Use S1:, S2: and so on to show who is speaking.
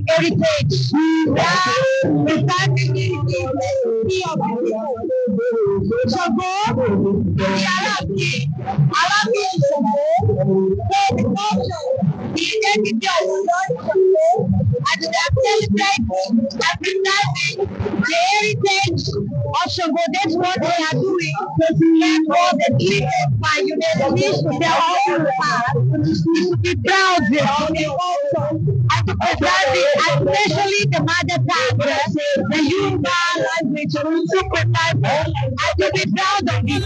S1: heritage. Yeah, preserving the of Ṣàngó, Aláàfin Ṣàngó, take culture, the identity of the Lord Ṣàngó, and they are celebrating and preserving the heritage of Ṣàngó. That's what they are doing. And for the leaders by UNESCO, they are all past. We should be proud of the culture and to preserve it, especially the mother tongue, the Yoruba language. We should preserve it and to be proud of it.